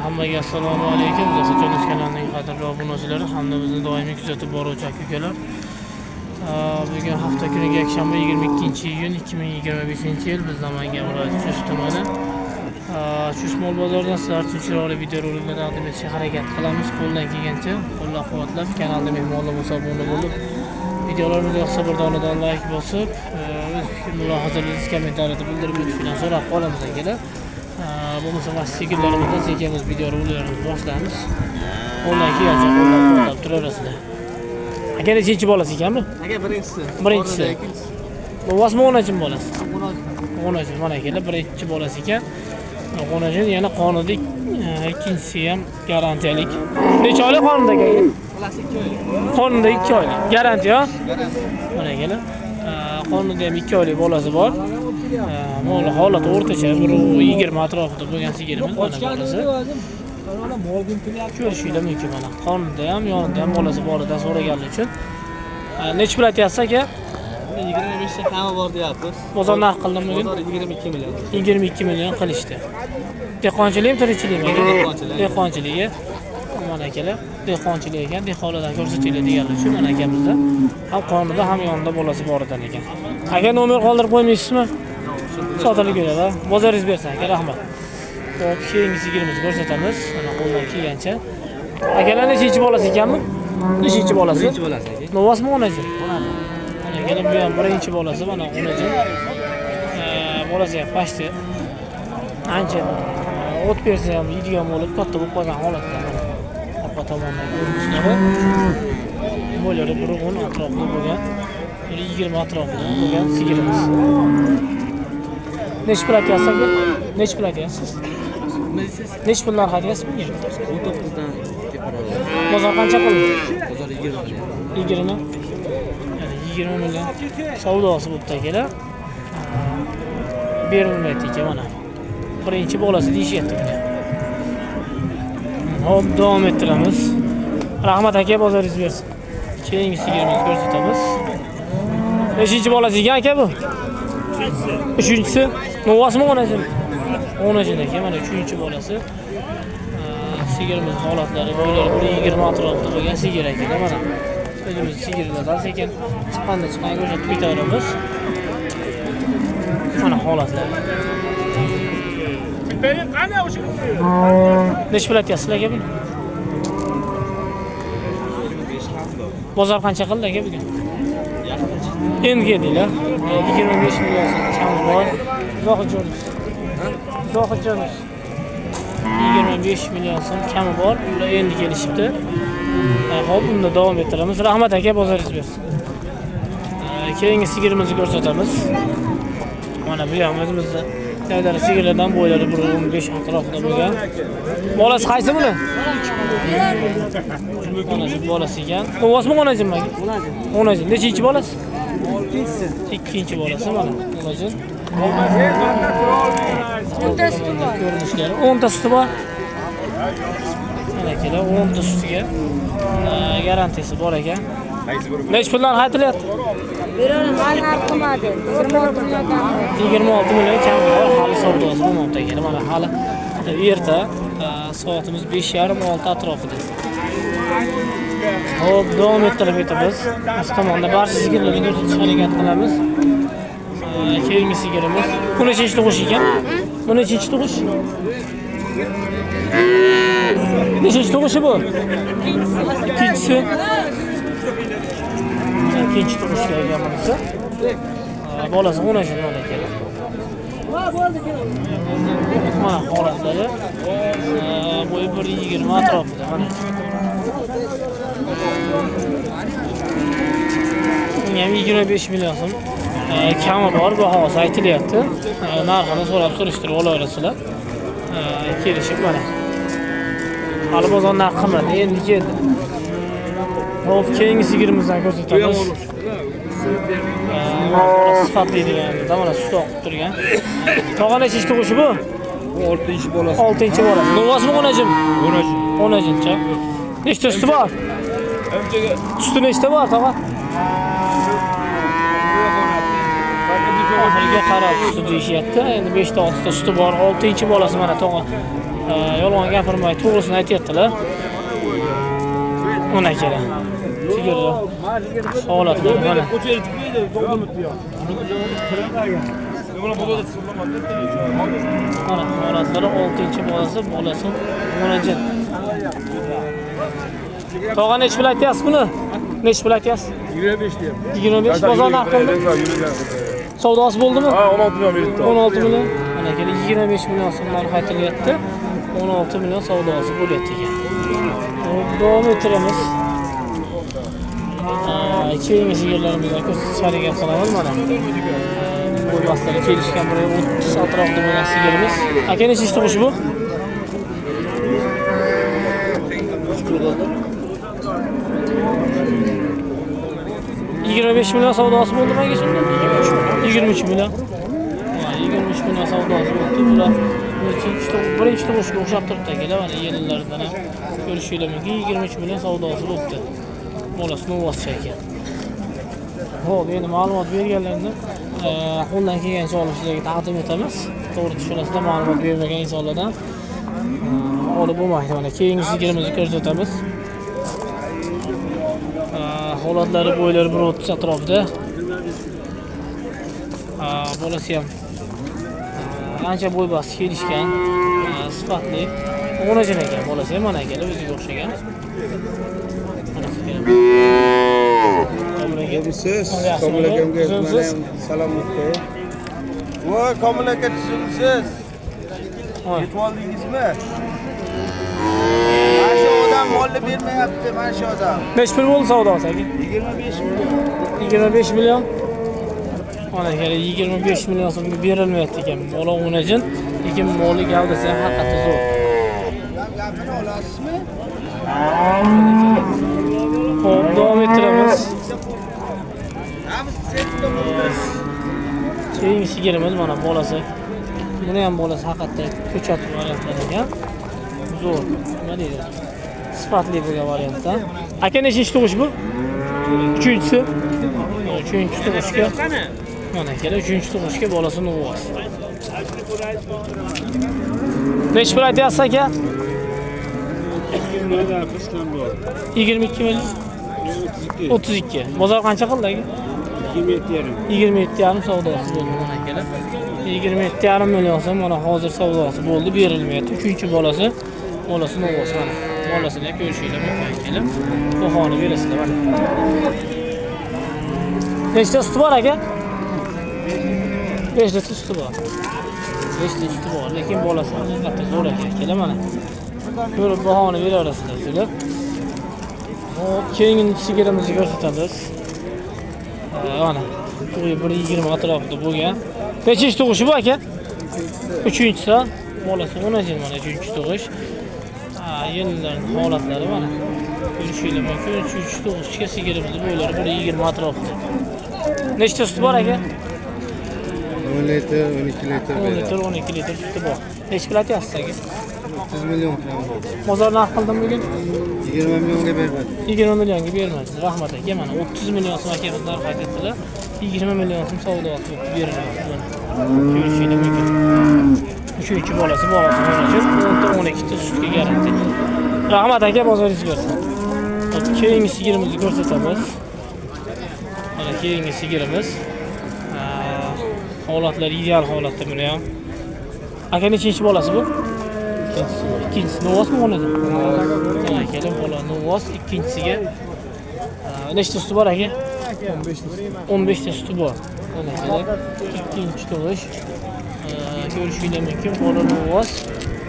Hammaga assalomu alaykum. Zaxajonos kanalining qadrli obunachilari hamda bizni doimiy kuzatib boruvchi aka-ukalar. Bugun hafta kuniga yakshanba 22-iyun 2025-yil biz Namangan viloyati Chust tumani Chust mol bozoridan sizlar uchun chiroyli videoroliklar taqdim etishga harakat qilamiz. Qo'ldan kelgancha qo'llab-quvvatlab kanalda mehmonlar bo'lsa obuna bo'lib, videolarimizni yoqsa bir donadan like bosib, o'z mulohazalaringizni kommentariyada bildirib o'tishdan so'rab qolamiz akalar. Bo'lmasa mana sigirlarimizdan sekamiz videoroliklarimizni boshlaymiz. Qo'ldan kelgancha qo'llab-quvvatlab turaverasizlar. Aka nechinchi bolasi ekan bu? Aka birinchisi. Birinchisi. Bu vasmo o'nachim bolasi. O'nachim mana akalar birinchi bolasi ekan. O'nachim yana qonida ikkinchisi ham garantiyalik. Necha oylik qonida aka? Bolasi 2 oylik. Qonida 2 oylik. Garantiya? Mana akalar. Qonida ham 2 oylik bolasi bor. Mol holati o'rtacha 120 atrofida bo'lgan sigirimiz mana bolasi. Ko'rishinglar mumkin mana. Qonida ham, yonida ham bolasi boridan so'raganlar uchun. Necha pul aytyapsiz aka? 25 ta kami bor deyapmiz. Bozor narx qildimi bugun? Bozor 22 million. 22 million qilishdi. Dehqonchilikmi, tirikchilikmi? Dehqonchiligi. Mana akalar, dehqonchilik ekan, dehqonlardan ko'rsatinglar deganlar uchun mana akamizda ham qonida ham yonida bolasi bor ekan. Aka nomer qoldirib qo'ymaysizmi? Sotilib keladi. Bozoringiz bersin aka, rahmat. Xo'p, keyingi sigirimizni ko'rsatamiz. Mana qo'ldan kelgancha. Akalar nechinchi bolasi ekanmi? Nechinchi bolasi? Birinchi bolasi aka. Novasmi onachi? Mana akalar bu ham birinchi bolasi, mana onachi. Bolasi ham pashti. Ancha o't bersa ham yeydigan bo'lib, katta bo'lib qolgan holatda mana. Orqa tomondan ko'rinishlari. Bo'ylari 110 atrofida bo'lgan, 120 atrofida bo'lgan sigirimiz. Necha pul aytyapsiz aka? Necha pul aytyapsiz? Necha pullar aytyapsiz bunga? 19 dan teparoq. Bozor qancha qildi? Bozor 20 million. 20. Ya'ni 20 million savdosi bo'pti akalar. Berilmaydi ekan mana. Birinchi bolasi deyishyapti bunga. Hop, davom ettiramiz. Rahmat aka, bozoringiz bersin. Keyingi sigirimizni ko'rsatamiz. Nechinchi bolasi ekan aka bu? Uchinchisi. Novasmi onachimi? Onachim ekan, mana 3-bolasi. Sigirimiz holatlari bo'ylari 120 atrofida bo'lgan sigir ekan, mana. O'zimiz sigirlardan sekin chiqqanda ko'rsatib ketaveramiz. Mana holatlari. Necha pul aytyapsiz aka buni? Bozor qancha qildi aka bugun? Endi keldilar. 25 million kami bor. Zohidjonov. 25 million so'm kami bor. Ular endi kelishibdi. Xo'p, unda davom ettiramiz. Rahmat aka, bozoringiz bersin. Keyingi sigirimizni ko'rsatamiz. Mana bu ham o'zimizda Davlat sigirlardan bo'ylari 115 atrofida bo'lgan. Bolasi qaysi buni? Onasi bolasi ekan. Ovosmi onajim aka? Onajim. Nechinchi bolasi? Ikkinchi bolasi mana. Onajim. 10 suti bor. Ko'rinishlari 10 suti bor. Mana kelar 10 sutiga garantiyasi bor ekan. Necha puldan aytilyapti? Beraman, hali narx qilmadi. 26 milliondan. 26 million kam bor, hali savdosi bo'lmoqda ekan. Mana hali erta, soatimiz 5:30-6 atrofida. Hop, davom ettirib ketamiz. Past tomonda barcha sigirlarni ko'rsatishga harakat qilamiz. Keyingi sigirimiz. Bu nechinchi tug'ish ekan? Bu nechinchi tug'ish? Nechinchi tug'ishi bu? Ikkinchisi. Ikkinchi tug'ishga ekan bunisi. Bolasi 10 yoshda mana kelar. Mana holatlari. Bo'yi 120 atrofida mana. Bunga 25 million so'm kami bor, bahosi aytilyapti. Narxini so'rab surishtirib olaverasizlar. Kelishib mana. Hali bozor narx qilmadi, endi keldi. Hop, keyingi sigirimizdan ko'rsatamiz. Sifatli deganida mana sut oqib turgan. Tog'a nechinchi tug'ishi bu? 6-chi bolasi. 6-chi bolasi. Novasmi onajim? Onajim. Onajimcha. Nechta suti bor? Suti nechta bor tog'a? oxiriga qarab sut deyishyapti. Endi 5 ta 6 ta suti bor. 6-chi bolasi mana tog'a. Yolg'on gapirmay, to'g'risini aytyaptilar. Ona kerak. Sigirlar. Holatlar mana. Mana holatlari 6-chi bolasi, o'najin. Tog'a nech pul aytyapsiz buni? Nech pul aytyapsiz? 25 deyapti. 25 bozor narxi. Savdosi bo'ldimi? Ha, 16 million beribdi. 16 million. Mana keling 25 million so'mlar aytilyapti. 16 million savdosi bo'lyapti ekan. Davom ettiramiz. Keyingi sigirlarimizdan ko'rsatishga qilamiz mana. Bu vaqtda kelishgan bir 30 atrofida bo'lgan sigirimiz. Aka necha tug'ish bu? 25 million savdosi bo'ldi menga shunda. 23 million. 23 million savdosi bo'ldi. Bular birinchi tug'ishga o'xshab turibdi akalar. Mana yillardan ham ko'rishingiz mumkin. 23 million savdosi bo'ldi. Bolasini o'vascha ekan. Xo'p, endi ma'lumot berganlarni qo'ldan kelgancha olishlarga taqdim etamiz. To'g'ri tushunasizlar, ma'lumot bermagan insonlardan olib bo'lmaydi. Mana keyingi sigirimizni ko'rsatamiz. Holatlari bo'ylari 1.30 atrofida. Bolasi ham ancha bo'ybasti kelishgan, sifatli. O'najin ekan bolasi ham mana akalar o'ziga o'xshagan. Siz Komil akamga mana salom aytdi. Voy Komil aka tuzumsiz. Yetib oldingizmi? Mana shu odam molni bermayapti, mana shu odam. Nech pul bo'ldi savdosi aka? 25 million. 25 million. Mana kerak 25 million so'mga berilmayapti ekan. Bola o'najin, lekin moli gavdasi ham haqiqatda zo'r. Gapini olasizmi? Xo'p, davom ettiramiz. Keyingi sigirimiz mana bolasi. Buni ham bolasi haqiqatda ko'chatib variantlar ekan. Zo'r. Nima deydi? Sifatli bo'lgan variantda. Aka nechinchi tug'ish bu? 3-chi. 3-chi tug'ishga. Mana kerak 3-chi tug'ishga bolasini o'g'az. Nech pul aytyapsiz aka? 22 million. 32. Bozor qancha qildi aka? 27,5 savdosi bo'ldi mana kelar. 27,5 million so'm mana hozir savdosi bo'ldi, berilmayapti. 3-chi bolasi, bolasini o'g'az mana. Bolasini ko'rishinglar mumkin kelib, bahoni berasizlar mana. Nechta suti bor aka? 5 ta suti bor. 5 ta suti bor, lekin bolasi haqiqatda zo'r ekan kelar mana. Ko'rib bahoni beraverasizlar sizlar. Hop, keyingi sigirimizni ko'rsatamiz. Mana 1.20 atrofida bo'lgan. Nechinchi tug'ishi bu aka? 3-chi. Bolasi o'najin mana 3-chi tug'ish. Yillarning holatlari mana. Ko'rishingiz mumkin. 3-chi tug'ishga sigirimizni bo'ylari 1.20 atrofida. Nechta suti bor aka? 10 litr, 12 litr. 10 litr, 12 litr suti bor. Nech pul aytyapsiz aka? 30 million falan bo'ldi. Bozor narx qildim bugun? 20 millionga bermadi. 20 millionga bermadi. Rahmat aka. Mana 30 million so'm aka narx aytibdilar. 20 million so'm savdosi bo'lib beriladi. Ko'rishingiz mumkin. 3-chi bolasi bor uchun 10 ta 12 ta sutga garanti. Rahmat aka, bozoringiz bersin. Keyingi sigirimizni ko'rsatamiz. Mana keyingi sigirimiz. Holatlar ideal holatda buni ham. Aka nechinchi bolasi bu? Ikkinchisi novosmi o'najin? Mana keling bola novos, ikkinchisiga nechta suti bor aka? 15 ta suti bor. Mana keling ikkinchi tug'ish. Ko'rishingiz mumkin bola novos.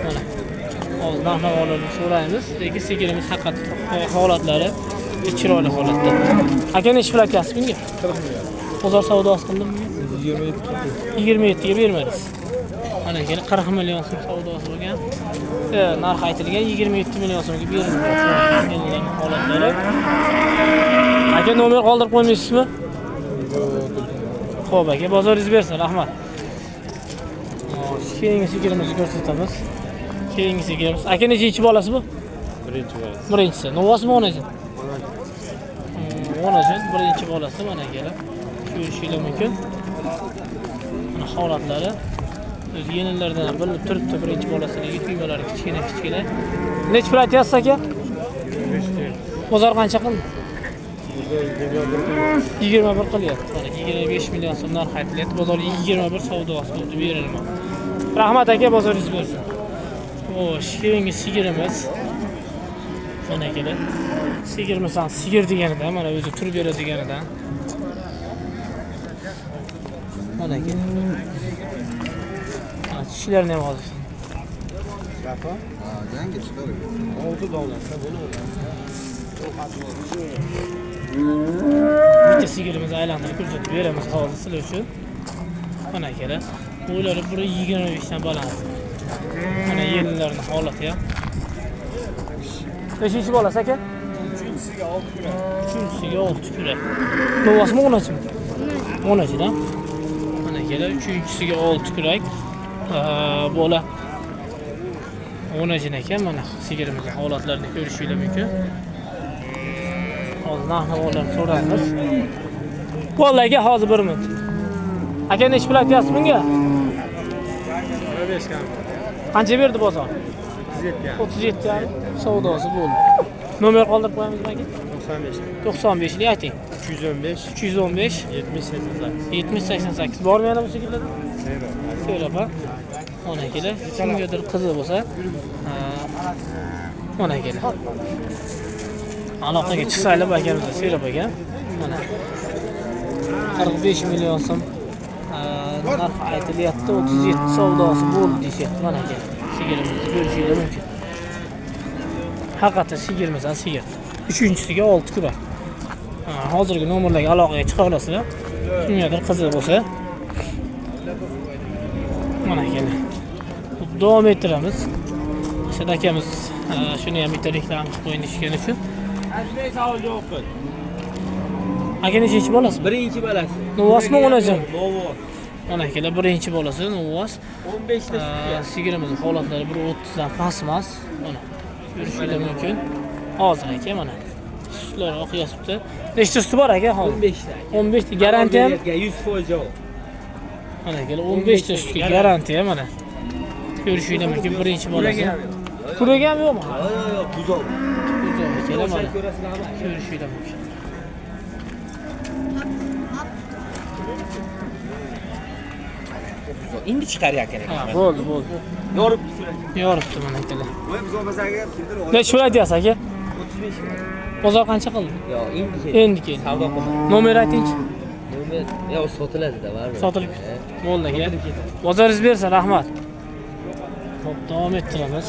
Mana hozir narx-navolarni so'raymiz. Lekin sigirimiz haqiqatda holatlari chiroyli holatda. Aka nech pul aytyapsiz bunga? 40 million. Bozor savdosi qildim bunga? 27 ga bermadingiz. Mana keling 40 million so'm savdosi bo'lgan. Narx aytilgan 27 million so'mga berilgan holatlari. Aka nomer qoldirib qo'ymaysizmi? Xo'p aka, bozoringiz bersin, rahmat. Keyingi sigirimizni ko'rsatamiz. Keyingi sigirimiz. Aka nechinchi bolasi bu? Birinchi bolasi. Birinchisi. Novosmi o'najin? O'najin birinchi bolasi mana keling. Ko'rishingiz mumkin. holatlari. O'z yenillardan bilinib turibdi, birinchi bolasidagi tuymalari kichkina. Nech pul aytyapsiz aka? Bozor qancha qildi? 21 qilyapti. Mana 25 million so'm narx aytilyapti. Bozor 21 savdosi bo'ldi berilmoqda. Rahmat aka, bozoringiz bo'lsin. Xo'sh, keyingi sigirimiz. Mana kelar. Sigirmisan, sigir deganidan, mana o'zi turib beradiganidan. Mana kelar. Tishlarni ham hozir. Ha, yangi chiqadi. Olti davlatda bo'ladi. Bitta sigirimizni aylantirib ko'rsatib beramiz hozir sizlar uchun. Mana kelar. Bo'lari 1.25 dan baland. Mana yenillarning holati ham. Beshinchi bolasi aka? Uchinchisiga 6 kurak. Novasmi, o'nachimi? O'nachidan. Mana kelar, uchinchisiga 6 kurak. Bola. O'nachin ekan, mana sigirimizning holatlarini ko'rishingiz mumkin. Hozir narx-navolarni so'raymiz. Bolaga hozir 1 minut. Aka nech pul aytyapsiz bunga? 15 kam. Qancha berdi bozor? 37 37 savdosi bo'ldi. Nomer qoldirib qo'yamizmi aka? 95. 95 lik ayting. 315 315 70 88. 70 88. Bormi yana bu sigirlarda? Zero. So'raba. Mana kelar. Kimgadir qiziq bo'lsa, mana kelar. Aloqaga chiqsanglar akamizga Serap aka. Mana 45 million so'm narx aytilyapti. 37 savdosi bo'ldi deyapti. Mana aka. Sigirimizni ko'rishingiz mumkin. Haqiqatan sigirmisan, sigir. Uchinchisiga 6 kurak. Hozirgi nomerlarga aloqaga chiqa olasizlar. Kimgadir qiziq bo'lsa. Mana kelar. Davom ettiramiz. Sad akamiz shuni ham bitta reklama qilib qo'ying ishgani uchun. Aka nechinchi bolasi? Birinchi bolasi. Novosmi, o'nachimi? Novos. Mana kelar, birinchi bolasi Novos. 15 ta Sigirimizning holatlari 1.30 dan past emas. Mana ko'rishingiz mumkin. Hozir aka mana. Sutlar oqyapti. Nechta suti bor aka hozir? 15 ta. 15 ta garantiya ham. 100% javob. Mana kelar, 15 ta sutga garantiya mana. Ko'rishingiz mumkin, birinchi bolasi. Pulga ham yo'qmi? Yo'q, buzoq. Buzoq kelar mana. Ko'rasizlarmi? Ko'rishingiz mumkin. Endi chiqaryapti kerak. Ha, bo'ldi. Yorib Yoribdi mana kelar. Voy buzoq bazaga keldir. Nech pul aytyapsiz aka? 35 million. Bozor qancha qildi? Yo'q, endi Endi keldi. savdo qildim. Nomer aytingchi. Nomer yo'q, sotiladi-da, baribir. Sotilib bo'ldi aka. Bozoringiz bersin, rahmat. Xo'p, davom ettiramiz.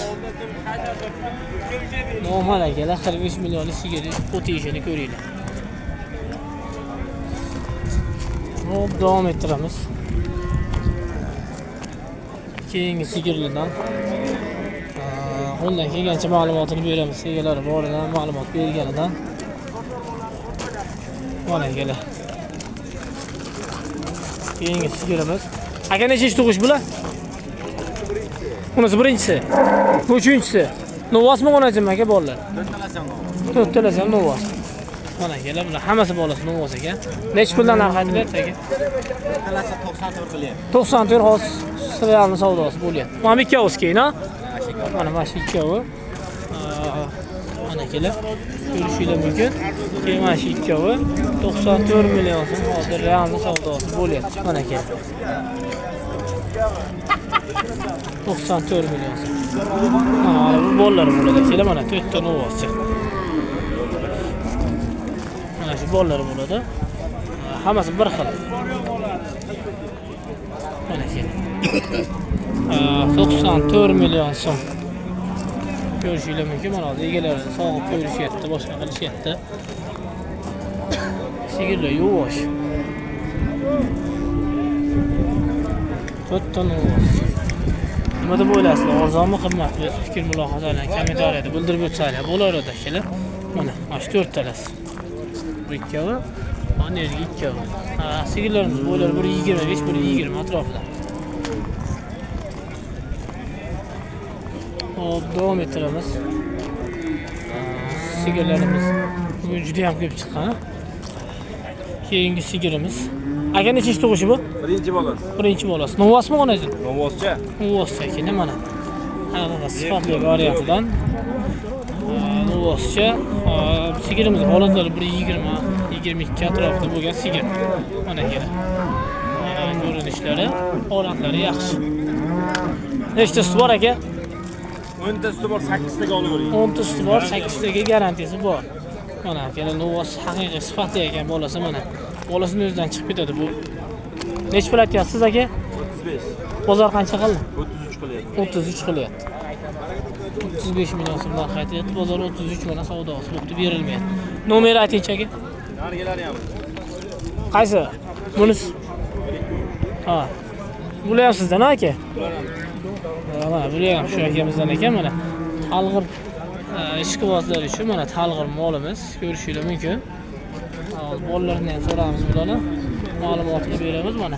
Normal akalar 45 millionlik sigiri o'tishini ko'ringlar. Xo'p, davom ettiramiz. Keyingi sigirlardan qo'ldan kelgancha ma'lumotini beramiz. Egalari boridan ma'lumot berganidan. Mana kelar. Keyingi sigirimiz. Aka nechinchi tug'ish bular? Bunisi birinchisi. Bu uchinchisi. Novosmi, o'nachimi aka bolalar? To'rtalasi ham novos. Mana kelar, bular hammasi bolasi novos ekan. Nech puldan narx aytilyapti aka? Talasa 94 qilyapti. 94 hozir realni savdosi bo'lyapti. Mana ikkovisi keyin, ha? Mana shu ikkovi. Mana kelar. Ko'rishingiz mumkin. Keyin mana shu ikkovi 94 million so'm hozir realni savdosi bo'lyapti. Mana kelar. 94 million so'm. Bu bolalar bo'ladi. Kelar mana 4 ta novoschi. Mana shu bolalar bo'ladi. Hammasi bir xil. Mana kelar. 94 million so'm. Ko'rishingiz mumkin. Mana hozir egalari sog'ib ko'rishyapti, boshqa qilishyapti. Sigirlar yuvosh. To'rtta novos. Nima deb o'ylaysizlar? Arzonmi, qimmatmi? Fikr mulohazalarni kommentariyada bildirib o'tsanglar bo'lardi akalar. Mana shu 4 talasi. Bu ikkovi, mana yerga ikkovi. Sigirlarimiz bo'lar 1.25, 1.20 atrofida. Hop, davom ettiramiz. Sigirlarimiz bugun juda ham ko'p chiqqan. Keyingi sigirimiz. Aka nechinchi tug'ishi bu? Birinchi bolasi. Birinchi bolasi. Novasmi onajon? Novoscha. Novoscha ekan mana. Haqida sifatli variantidan. Novoscha. Sigirimiz holatlari 1.20-22 atrofida bo'lgan sigir. Mana kelar. Ko'rinishlari, holatlari yaxshi. Nechta suti bor aka? 10 ta suti bor, 8 taga olib o'ring. 10 ta suti bor, 8 taga garantiyasi bor. Mana kelar Novos haqiqiy sifatli ekan bolasi mana. Bolasini o'zidan chiqib ketadi bu. Nech pul aytyapsiz aka? 35. Bozor qancha qildi? 33 qilyapti. 33 qilyapti. 35 million so'mdan qaytyapti. Bozor 33 mana savdosi bo'pti, berilmayapti. Nomer aytingchi aka. Nargilari ham. Qaysi? Bunisi. Ha. Bular ham sizdan aka? Mana bular ham shu akamizdan ekan mana. Talg'ir ishqibozlar uchun mana talg'ir molimiz ko'rishingiz mumkin. Bolalarni ham so'ramiz bularni. Ma'lumotni beramiz mana.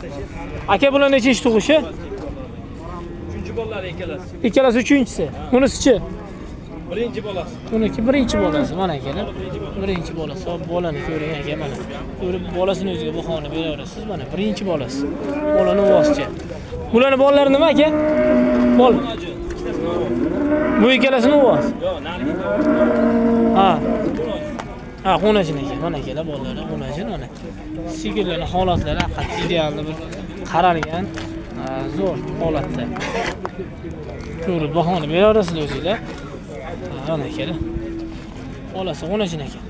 Aka bular nechinchi tug'ishi? 3-chi bolalar ikkalasi. Ikkalasi uchinchisi. Bunisi-chi? Birinchi bolasi. Buniki birinchi bolasi mana kelar. Birinchi bolasi. Bolani ko'ring aka mana. Ko'rib bolasini o'ziga bahoni beraverasiz mana. Birinchi bolasi. Bolani voscha. Bularni bolalari nima aka? Bol. Bu ikkalasini vos. Yo'q, narigi. Ha. Ha, xonajin ekan. Mana kelar bolalari xonajin mana. Sigirlarning holatlari haqiqatda idealni bir qaralgan, zo'r holatda. Ko'rib bahoni beraverasizlar o'zingizlar. Mana kelar. Bolasi xonajin ekan.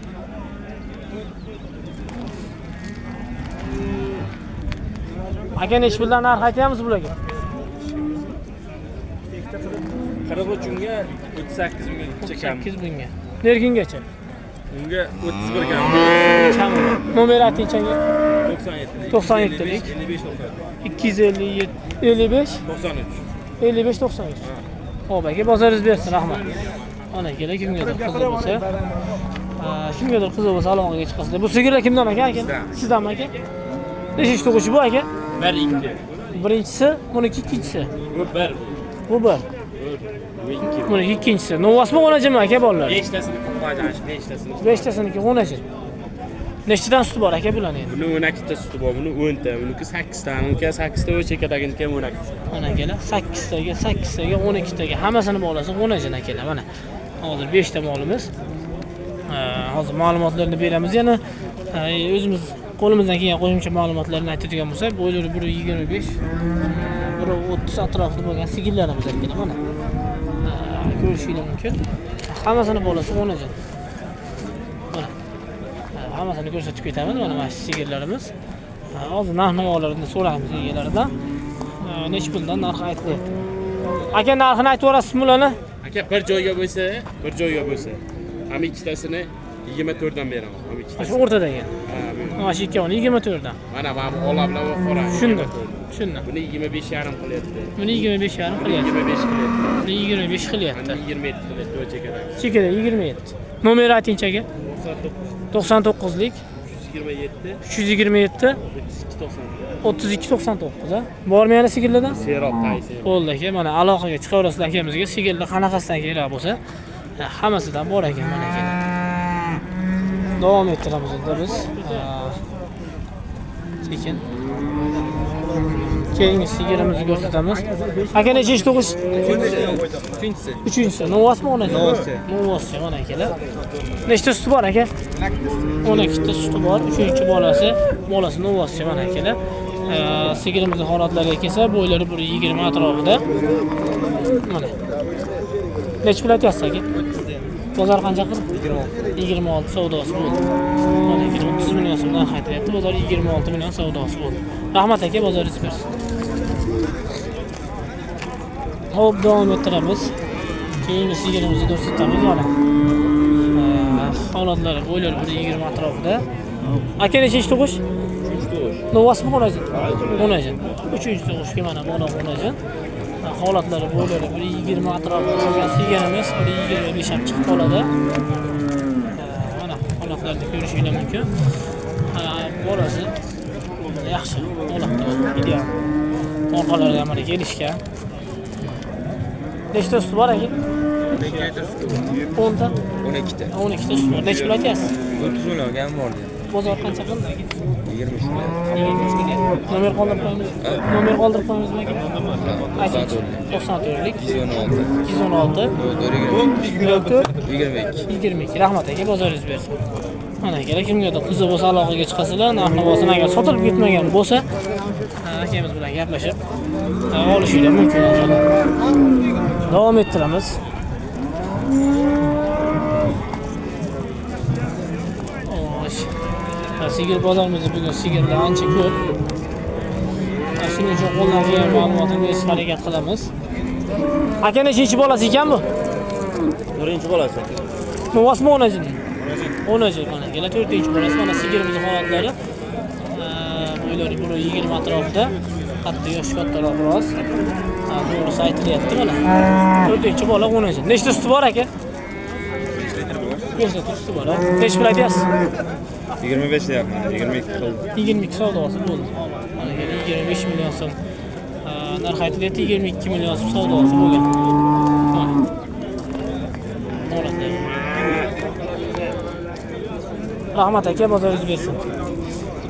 Aka nech puldan narx aytamiz bularga? 43 unga 38 mingga chekamiz. 8 mingga. Nergingacha? Unga 31 ga. Kam. Nomer aytingchi aka. 97. 97lik. 257 55 93. 55 93. Xo'p aka, bozoringiz bersin, rahmat. Mana kelar kimgadir qiziq bo'lsa, kimgadir qiziq bo'lsa aloqaga chiqasizlar. Bu sigirlar kimdan aka? Sizdanmi aka? Nechinchi tug'ishi bu aka? 1-2. Birinchisi, buniki ikkinchisi. Bu 1. Bu bir. Bu 2. Buniki ikkinchisi. Novasmi xonajinmi aka bolalar? 5 tasini qo'ygan, 5 tasini. 5 tasiniki xonajin. Nechtadan suti bor aka bularning endi? Buni 12 ta suti bor, buni 10 ta, buniki 8 ta, buniki 8 ta o'chakadaginiki 12 ta. Mana kelar 8 taga, 12 taga hammasini bolasi xonajin akalar mana. Hozir 5 ta molimiz. Hozir ma'lumotlarni beramiz. Yana o'zimiz qo'limizdan kelgan qo'shimcha ma'lumotlarni aytadigan bo'lsak, bo'ylari 1.25, 1.30 atrofida bo'lgan sigirlarimiz ekan mana. Ko'rishingiz mumkin. Hammasini bolasi xonajin. Mana. Hammasini ko'rsatib ketamiz. Mana shu sigirlarimiz. Hozir narx-navolarni so'raymiz egalaridan. Nech puldan narx aytilyapti? Aka narxini aytib o'rasizmi ularni? Aka bir joyga bo'lsa, ham ikkitasini 24 dan beraman. Ham Shu ikkitasini. o'rtadagi. Mana shu ikkovini 24 dan. Mana ola bilan qora. Tushundim. Buni 25,5 qilyapti. Buni 25,5 qilyapti. 25 qilyapti. Buni 25 qilyapti. Mana 27 qilyapti o'chakada. Chekada 27. Nomer aytingchi aka. 99lik 27 327 3299 a. Bormi yana sigirlardan? Serob taysi. Bo'ldi aka, mana aloqaga chiqaverasizlar akamizga. Sigirlar qanaqasidan kerak bo'lsa, hammasidan bor ekan mana aka. Davom ettiramiz endi biz. Sekin. Keyingi sigirimizni ko'rsatamiz. Aka nechinchi tug'ish? Uchinchisi. Novasmi ona? Novascha mana akalar. Nechta suti bor aka? 12 ta suti bor. Uchinchi bolasi Novascha mana akalar. Sigirimizning holatlariga kelsa, bo'ylari 1.20 atrofida. Mana. Nech pul aytyapsiz aka? Bozor qancha qildi? 26 savdosi bo'ldi. Mana aka 30 million so'mdan qaytaryapti. Bozor 26 million savdosi bo'ldi. Rahmat aka, bozoringiz bersin. Hop, davom ettiramiz. Keyingi sigirimizni ko'rsatamiz mana. Holatlari bo'ylari 1.20 atrofida. Aka nechinchi tug'ish? 3 tug'ish. Novasmi xonajin? Xonajin. 3-chi tug'ishga mana bola xonajin. Holatlari bo'ylari 1.20 atrofida bo'lgan sigirimiz 1.25 ham chiqib qoladi. Mana holatlarni ko'rishingiz mumkin. Bolasi yaxshi holatda, ideal. Orqalari ham mana kelishgan. Nechta suti bor aka? 10 ta. 12 ta. 12 ta suti bor. Nech pul aytyapsiz? 30 million ham bor deydi. Bozor qancha qildi? 23 million. 23 million. Nomer qoldirib qo'yamiz. Nomer qoldirib qo'yamizmi aka? Ayting. 94lik 216. 216 22. Rahmat aka, bozoringiz bersin. Mana akalar, kimgadir qizi bo'lsa aloqaga chiqasizlar, narx-navosini agar sotilib ketmagan bo'lsa, akamiz bilan gaplashib olishinglar mumkin. Davom ettiramiz. Sigir bozorimizda bugun sigirlar ancha ko'p. Shuning uchun qo'ldan kelgan ma'lumotni berishga harakat qilamiz. Aka nechinchi bolasi ekan bu? Birinchi bolasi. Novosmi onajini? Onaji mana kelar 4-chi bolasi. Mana sigirimiz holatlari. Bo'ylari 120 atrofida. Hatto yoshi kattaroq biroz. To'g'risi aytilyapti mana. 4-chi bola onaji. Nechta suti bor aka? 5 litr suti bor. Nech pul aytyapsiz? 25 deyapman, 22 qildi. 22 savdosi bo'ldi. Mana 25 million so'm narx aytilyapti, 22 million so'm savdosi bo'lgan. Rahmat aka, bozoringiz bersin.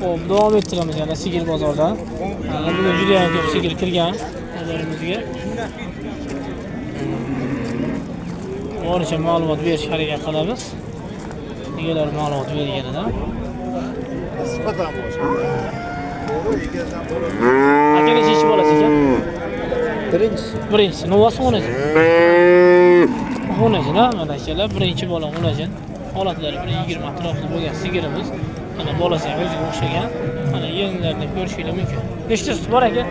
Xo'p, davom ettiramiz yana sigir bozordan. Bugun juda ham ko'p sigir kirgan bozorimizga. Boricha ma'lumot berishga harakat qilamiz. Egalar ma'lumot berganida. Sifatan boshqa. Aka nechinchi bolasi ekan? Birinchisi. Novosmi onaji? Onaji, mana akalar, birinchi bola onaji. Holatlari 120 atrofida bo'lgan sigirimiz. Mana bolasi ham o'ziga o'xshagan. Mana yenglarni ko'rishingiz mumkin. Nechta suti bor aka?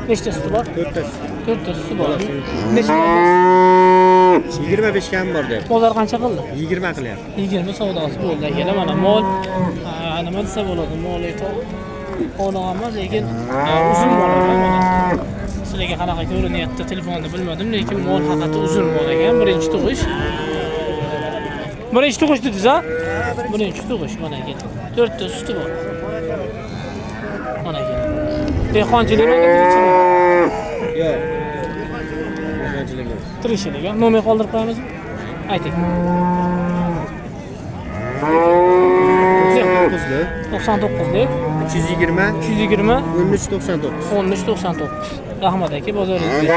Nechta suti bor? 4 ta. 4 ta suti bor. Nechta? 25 kam bor deb. Bozor qancha qildi? 20 qilyapti. 20 savdosi bo'ldi akalar. Mana mol nima desa bo'ladi? Mol emas, lekin uzun mol ekan. Sizlarga qanaqa ko'rinyapti telefonda bilmadim, lekin mol haqiqatda uzun mol ekan. Birinchi tug'ish. Birinchi tug'ish dedingiz, ha? Birinchi tug'ish mana aka. 4 ta suti bor. Mana aka. Dehqonchilik mana tirikchilik. Yo'q. Dehqonchilik emas. Tirikchilik, nomer qoldirib qo'yamizmi? Ayting. 99lik 320 320 1399. 1399. Rahmat aka, bozoringiz bersin.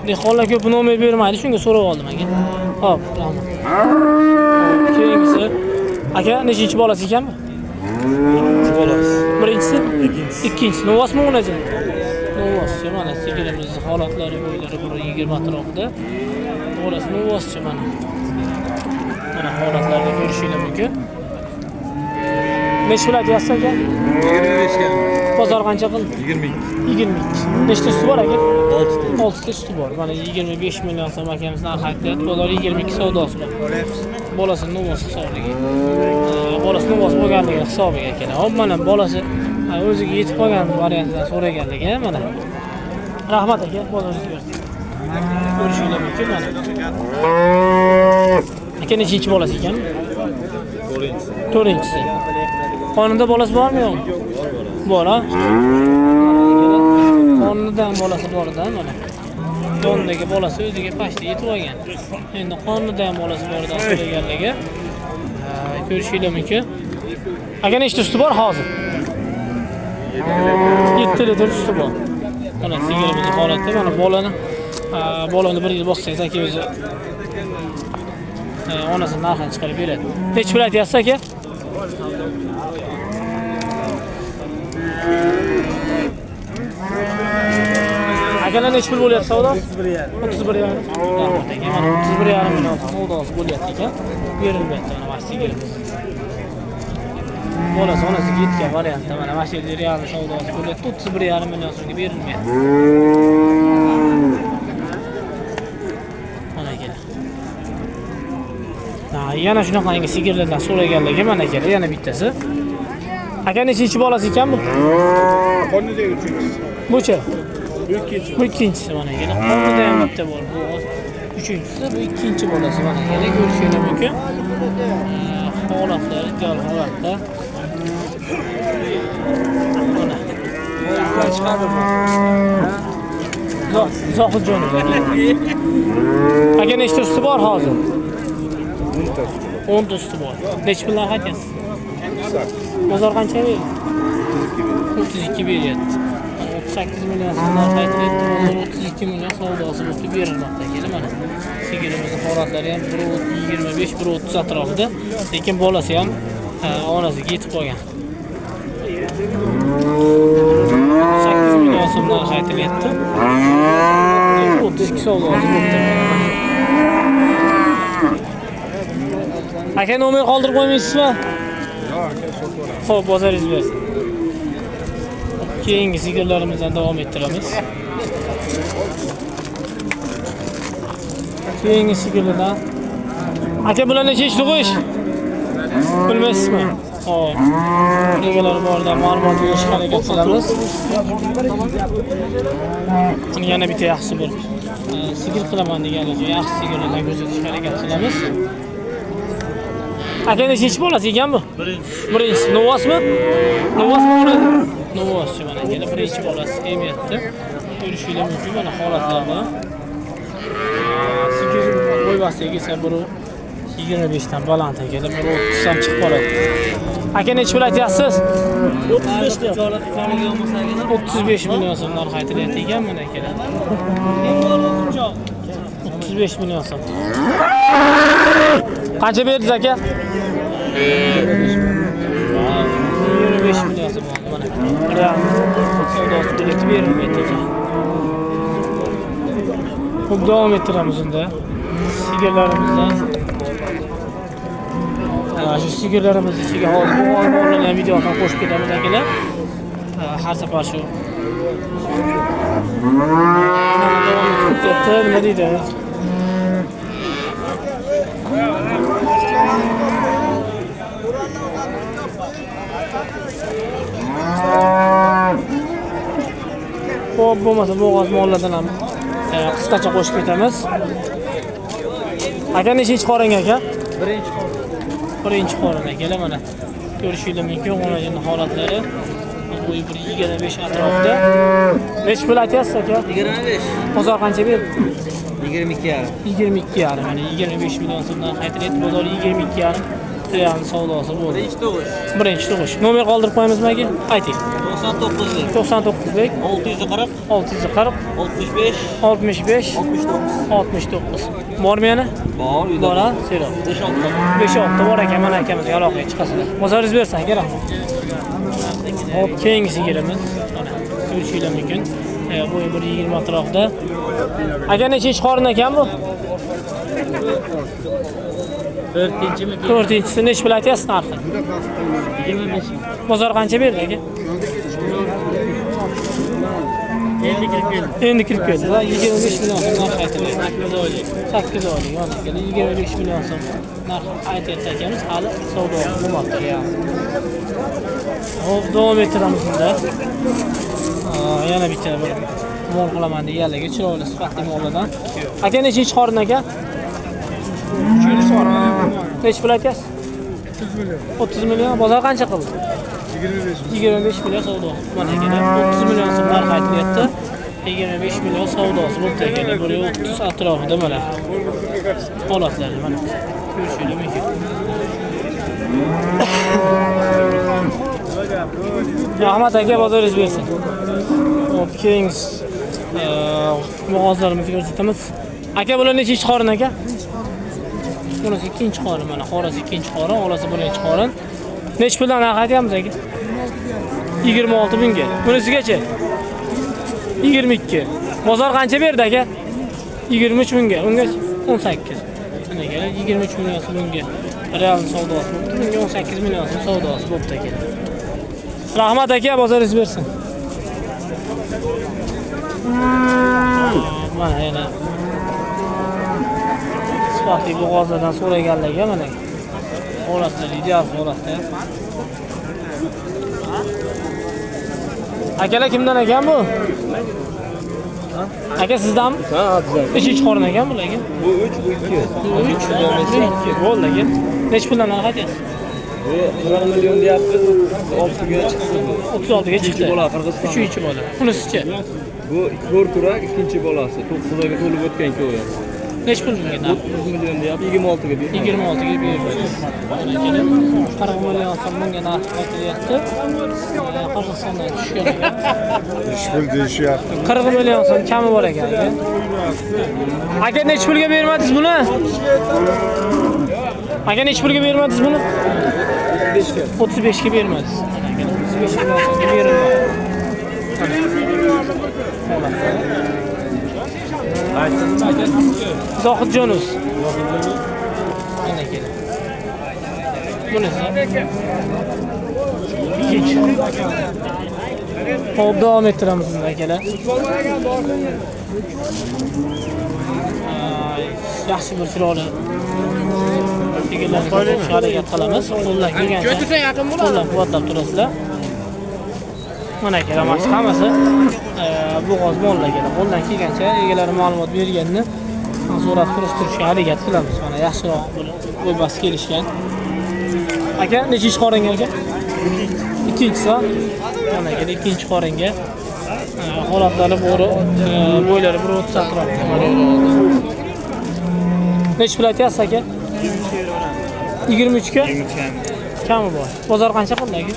Dehqonlar ko'p nomer bermaydi, shunga so'rab oldim aka. Xo'p, rahmat. Keyingisi aka nechinchi bolasi ekan bu? Birinchi bolasi. Birinchisi? Ikkinchisi. Ikkinchisi. Novosmi onaji? Novoschi, mana sigirimiz holatlari bo'ylari 120 atrofida. Bolasi novoschi mana. Mana holatlarni ko'rishingiz mumkin. Nech pul aytyapsiz aka? 25 kam. Bozor qancha qildi? 22. 22. Nechta suti bor aka? 6 ta. 6 ta suti bor. Mana 25 million so'm akamiz narx aytyapti. Bozor 22 savdosi bor. Bolasi novos hisobiga. Bolasi novos bo'lganligi hisobiga akalar. Hop, mana bolasi o'ziga yetib qolgan variantdan so'raganligi, mana. Rahmat aka, bozoringiz bersin. Ko'rishingiz mumkin mana. Aka nechinchi bolasi ekan? 4-chi. Qonunda bolasi bormi yo'qmi? Bor, ha? Qonidan bolasi bor-da mana. Yonidagi bolasi o'ziga pashta yetib olgan. Endi qonidan bolasi bor-da so'raganligi. Ko'rishingiz mumkin. Aka nechta suti bor hozir? 7 litr suti bor. Mana sigirimiz holatda, mana bolani bir yil boqsangiz aka o'zi onasi narxini chiqarib beradi. Nech pul aytyapsiz aka? Akalar nech pul bo'lyapti savdo? 31,5. 31,5. Mana 31,5 million savdosi bo'lyapti ekan. Berilmayapti mana sigirimiz. Bolasi onasiga yetgan variantda mana mashina real savdosi bo'lyapti. 31,5 million so'mga berilmayapti. Mana kelar. Yana shunaqangi sigirlardan so'raganligi mana kelar, yana bittasi. Aka nechinchi bolasi ekan bu? Qonidagi 3-chi. Bucha. Bu ikkinchisi. Bu ikkinchisi mana kelar. Qonida ham bitta bor. Bu uchinchisi, bu ikkinchi bolasi mana kelar. Ko'rishingiz mumkin. Holatlari ideal holatda. Mana. Zohidjon aka. Aka nechta suti bor hozir? 10 ta. 10 do'sti bor. Necha puldan qaytyapsiz? Bozor qancha berdi? 32 beryapti. 38 million so'mdan qaytyapti. 32 million savdosi bo'lib berilmoqda keyin mana. Sigirimizning holatlari ham 1.25, 1.30 atrofida, lekin bolasi ham onasiga yetib qolgan. 8 million so'mdan qaytyapti. 32 savdosi bo'lib. Aka nomer qoldirib qo'ymaysizmi? Xo'p, bozoringiz bersin. Keyingi sigirlarimizdan davom ettiramiz. Keyingi sigirlardan. Aka bular necha ish tug'ish? Bilmaysizmi? Xo'p. Egalari borida ma'lumot berishga harakat qilamiz. Buni yana bitta yaxshi bir sigir qilaman deganlar, yaxshi sigirlardan ko'rsatishga harakat qilamiz. Aka nechinchi bolasi ekan bu? Birinchisi. Novosmi? Novosmi? Novoschi mana keyin birinchi bolasi emyapti. Ko'rishinglar mumkin mana holatlarda. Sigir bo'ybasiga esa 1.25 dan baland ekan, 1.30 dan chiqib qoladi. Aka necha pul aytyapsiz? 35 deyapti. 35 million so'mdan qaytiryapti ekan mana keyin. 35 million so'm. Qancha berdingiz aka? 25 million so'm mana. Real savdosi biletib berilmaydi ekan. Xo'p, davom ettiramiz unda. Sigirlarimizdan. Shu sigirlarimiz ichiga hozir bu o'rnagan videoni qo'shib ketamiz akalar. Har safar shu. Davom etib ketdi, nima deydi? Xo'p, bo'lmasa bo'g'oz mollardan ham qisqacha qo'shib ketamiz. Aka nechinchi qoring aka? Birinchi qorin akalar mana. Ko'rishinglar mumkin o'g'lonning holatlari. Bo'yi 1.25 atrofida. Necha pul aytyapsiz aka? 25. Bozor qancha berdi? 22,5. 22,5. Mana 25 million so'mdan qaytiryapti. Bozor 22,5. Real savdosi bo'ldi. Birinchi tug'ish. Nomer qoldirib qo'ymizmi aka? Ayting. 99lik 640 640 65 65 69. Bormi yana? Bor, uyda. Bor, sero. 5-6 bor ekan, mana akamizga aloqaga chiqasizlar. Bozoringiz bersin aka. Hop, keyingi sigirimiz. Mana ko'rishinglar mumkin. Bo'yi 1.20 atrofida. Aka nechinchi qorin ekan bu? 4-chi. 4-chisi necha pul aytyapsiz narxi? 25. Bozor qancha berdi aka? Endi kirib keldi. 25 million so'm narx aytilyapti. 8 oylik. Mana keyin 25 million so'm narx aytyapti akamiz. Hali savdo bo'lmoqda. Hop, davom ettiramiz unda. Yana bitta bir mol qilaman deganlarga chiroyli sifatli mollardan. Aka nechinchi qorin aka? 3-chi qorin. Necha pul aytyapsiz? 30 million. Bozor qancha qildi? 25 million savdo. Mana keyin 30 million so'm narx aytilyapti. 25 million savdosi bo'ldi ekan. 130 atrofida mana. Holatlari mana. Ko'rishinglar mumkin. Rahmat aka, bozoringiz bersin. Hop, keyingi bo'g'ozlarimizni ko'rsatamiz. Aka bular nechinchi qorin aka? Bunisi ikkinchi qorin mana. Qorasi ikkinchi qorin, olasi birinchi qorin. Necha puldan narx aytyapmiz aka? 26 mingga. Bunisigacha 22. Bozor qancha berdi aka? 23 mingga. Unga 18. Mana kelar 23 million so'mga real savdosi bo'ldi. Bunga 18 million so'm savdosi bo'ldi aka. Rahmat aka, bozoringiz bersin. Mana yana sifatli bo'g'ozlardan so'raganlarga mana holatlar ideal holatda. Akalar kimdan ekan bu? Aka sizdanmi? Ha, bizdan. Nechinchi qorin ekan bularga? Bu 3, bu 2. Bu 3. Bo'ldi aka. Necha puldan aytyapsiz? Bu 1 million deyapti. 36 ga chiqdi. 36 ga chiqdi. Bola Qirg'iziston. 3-chi bola. Bunisichi? Bu 4 turak ikkinchi bolasi. 9 oyga to'lib o'tgan ko'yi. Neç pul bunga? 30 milyon deyapti, 26 ga deyapti. 26 ga beramiz. Mana kelib 40 million so'm bunga narx qo'yilyapti. Qozog'istondan tushgan ekan. 3000 deyishyapti. 40 million so'm kami bor ekan. Aka nech pulga bermadingiz buni? Aka nech pulga bermadingiz buni? 35 ga bermadingiz. 35 million so'mga berildi. Zohidjonov. Mana keldi. Bunisi. Ikkinchi. Hop, davom ettiramiz bunda akalar. Yaxshi bir chiroyli sigirlarni harakat qilamiz. Qo'ldan kelgancha qo'ldan quvvatlab turasizlar. Mana akalar, mana hammasi bo'g'oz mollar keladi. Qo'ldan kelgancha egalari ma'lumot berganini so'rab surishtirishga harakat qilamiz. Mana yaxshiroq bo'lib bas kelishgan. Aka, necha qoringa aka? Ikkinchisi. Mana aka, ikkinchi qoringa. Holatlari bo'ylari 1.30 atrofida. Necha pul aytyapsiz aka? 23 ga? Kami bor. Bozor qancha qildi aka?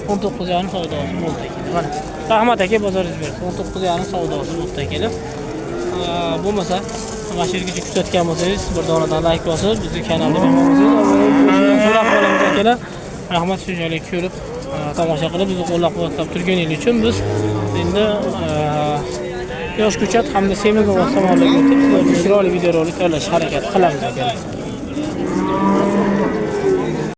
19,5 savdosi bo'ldi aka. Mana. Rahmat aka, bozoringiz bersin. 19,5 savdosi bo'ldi aka. Bo'lmasa, mana shu yergacha kuzatgan bo'lsangiz, bir donadan like bosib, bizning kanalga obuna bo'lsangiz, so'rab qolamiz akalar. Rahmat, shu joyga ko'rib, tomosha qilib, bizni qo'llab-quvvatlab turganingiz uchun biz endi yosh ko'chat hamda semiz va samolyotga o'tib, chiroyli videorolik tayyorlashga harakat qilamiz akalar.